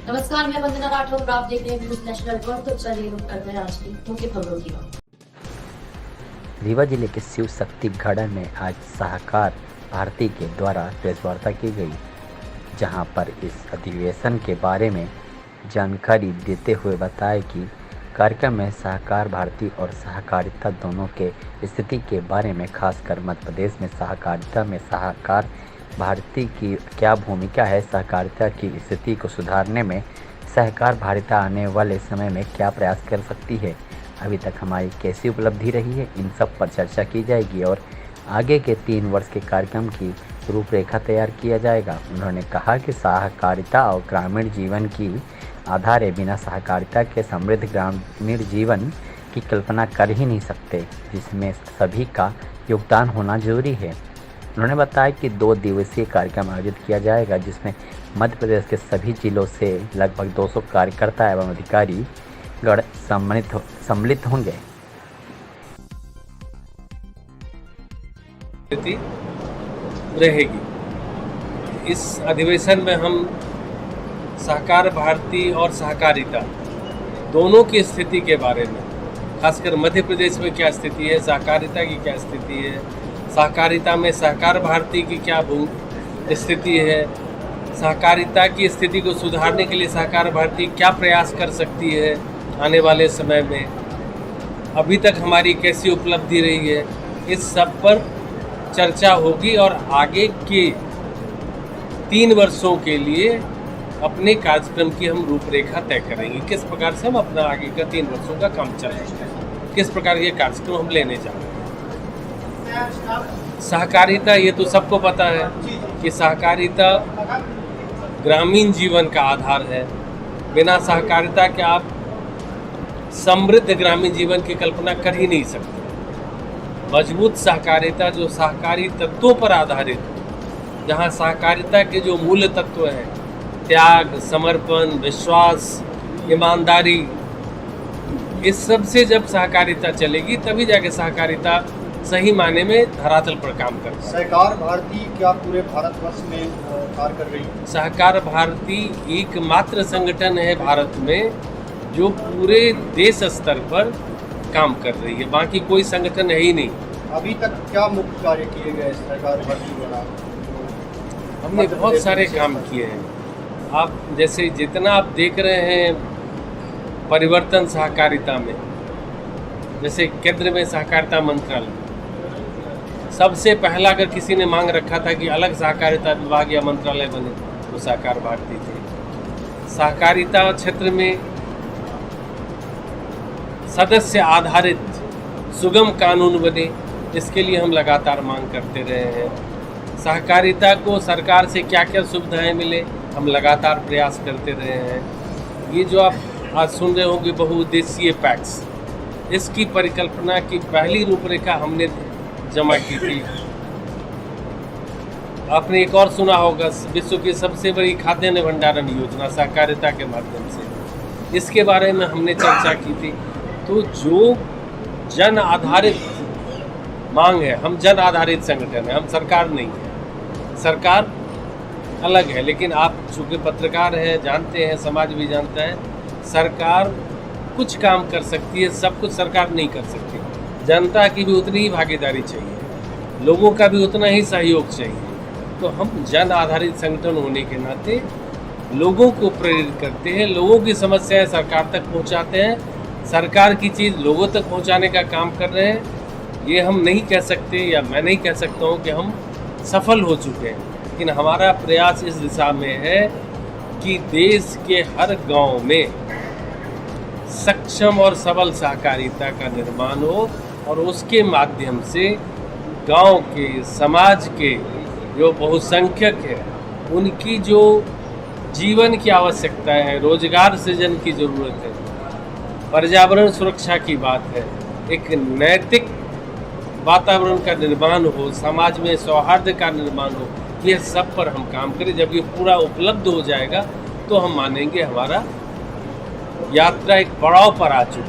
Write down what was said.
नमस्कार, मैं वंदना राठौर और आप देख रहे हैं न्यूज़ नेशनल वर्ल्ड। तो चलिए रुक करते हैं आज की मुख्य खबरों की ओर। रीवा जिले के शिव शक्ति गार्डन में आज सहकार भारती के द्वारा प्रेस वार्ता की गई, जहां पर इस अधिवेशन के बारे में जानकारी देते हुए बताया कि कार्यक्रम में सहकार भारती और सहकारिता दोनों के स्थिति के बारे में, खासकर मध्य प्रदेश में सहकारिता में सहकार भारती की क्या भूमिका है, सहकारिता की स्थिति को सुधारने में सहकार भारती आने वाले समय में क्या प्रयास कर सकती है, अभी तक हमारी कैसी उपलब्धि रही है, इन सब पर चर्चा की जाएगी और आगे के 3 वर्ष के कार्यक्रम की रूपरेखा तैयार किया जाएगा। उन्होंने कहा कि सहकारिता और ग्रामीण जीवन की आधार है, बिना सहकारिता के समृद्ध ग्रामीण जीवन की कल्पना कर ही नहीं सकते, जिसमें सभी का योगदान होना जरूरी है। उन्होंने बताया कि 2 दिवसीय कार्यक्रम आयोजित किया जाएगा, जिसमें मध्य प्रदेश के सभी जिलों से लगभग 200 कार्यकर्ता एवं अधिकारी गण सम्मिलित होंगे। रहेगी। इस अधिवेशन में हम सहकार भारती और सहकारिता दोनों की स्थिति के बारे में, खासकर मध्य प्रदेश में क्या स्थिति है, सहकारिता की क्या स्थिति है, सहकारिता में सहकार भारती की क्या स्थिति है, सहकारिता की स्थिति को सुधारने के लिए सहकार भारती क्या प्रयास कर सकती है आने वाले समय में, अभी तक हमारी कैसी उपलब्धि रही है, इस सब पर चर्चा होगी और आगे के 3 वर्षों के लिए अपने कार्यक्रम की हम रूपरेखा तय करेंगे। किस प्रकार से हम अपना आगे का 3 वर्षों का काम चलाएंगे, किस प्रकार के कार्यक्रम हम लेने जा रहे हैं। सहकारिता, ये तो सबको पता है कि सहकारिता ग्रामीण जीवन का आधार है। बिना सहकारिता के आप समृद्ध ग्रामीण जीवन की कल्पना कर ही नहीं सकते। मजबूत सहकारिता जो सहकारी तत्वों पर आधारित, जहाँ सहकारिता के जो मूल तत्व हैं, त्याग, समर्पण, विश्वास, ईमानदारी, इस सब से जब सहकारिता चलेगी तभी जाके सहकारिता सही माने में धरातल पर काम कर। सहकार भारती क्या पूरे भारतवर्ष में कार्य कर रही है? सहकार भारती एकमात्र संगठन है भारत में जो पूरे देश स्तर पर काम कर रही है, बाकी कोई संगठन है ही नहीं। अभी तक क्या मुख्य कार्य किए गए सहकार भारती द्वारा? हमने बहुत सारे काम किए हैं। आप जैसे जितना आप देख रहे हैं परिवर्तन सहकारिता में, जैसे केंद्र में सहकारिता मंत्रालय, सबसे पहला अगर किसी ने मांग रखा था कि अलग सहकारिता विभाग या मंत्रालय बने तो सहकार भारती थे। सहकारिता क्षेत्र में सदस्य आधारित सुगम कानून बने, इसके लिए हम लगातार मांग करते रहे हैं। सहकारिता को सरकार से क्या क्या सुविधाएं मिले, हम लगातार प्रयास करते रहे हैं। ये जो आप आज सुन रहे होंगे बहुउद्देशीय पैक्स, इसकी परिकल्पना की पहली रूपरेखा हमने जमा की थी। आपने एक और सुना होगा, विश्व की सबसे बड़ी खाद्यान्न भंडारण योजना सहकारिता के माध्यम से, इसके बारे में हमने चर्चा की थी। तो जो जन आधारित मांग है, हम जन आधारित संगठन है, हम सरकार नहीं है, सरकार अलग है। लेकिन आप चूँकि पत्रकार हैं, जानते हैं, समाज भी जानता है, सरकार कुछ काम कर सकती है, सब कुछ सरकार नहीं कर सकती। जनता की भी उतनी ही भागीदारी चाहिए, लोगों का भी उतना ही सहयोग चाहिए। तो हम जन आधारित संगठन होने के नाते लोगों को प्रेरित करते हैं, लोगों की समस्याएं सरकार तक पहुंचाते हैं, सरकार की चीज़ लोगों तक पहुंचाने का काम कर रहे हैं। ये हम नहीं कह सकते या मैं नहीं कह सकता हूं कि हम सफल हो चुके हैं, लेकिन हमारा प्रयास इस दिशा में है कि देश के हर गांव में सक्षम और सबल सहकारिता का निर्माण हो और उसके माध्यम से गांव के, समाज के जो बहुसंख्यक है, उनकी जो जीवन की आवश्यकता है, रोजगार सृजन की ज़रूरत है, पर्यावरण सुरक्षा की बात है, एक नैतिक वातावरण का निर्माण हो, समाज में सौहार्द का निर्माण हो, ये सब पर हम काम करें। जब ये पूरा उपलब्ध हो जाएगा तो हम मानेंगे हमारा यात्रा एक पड़ाव पर आ चुकी है।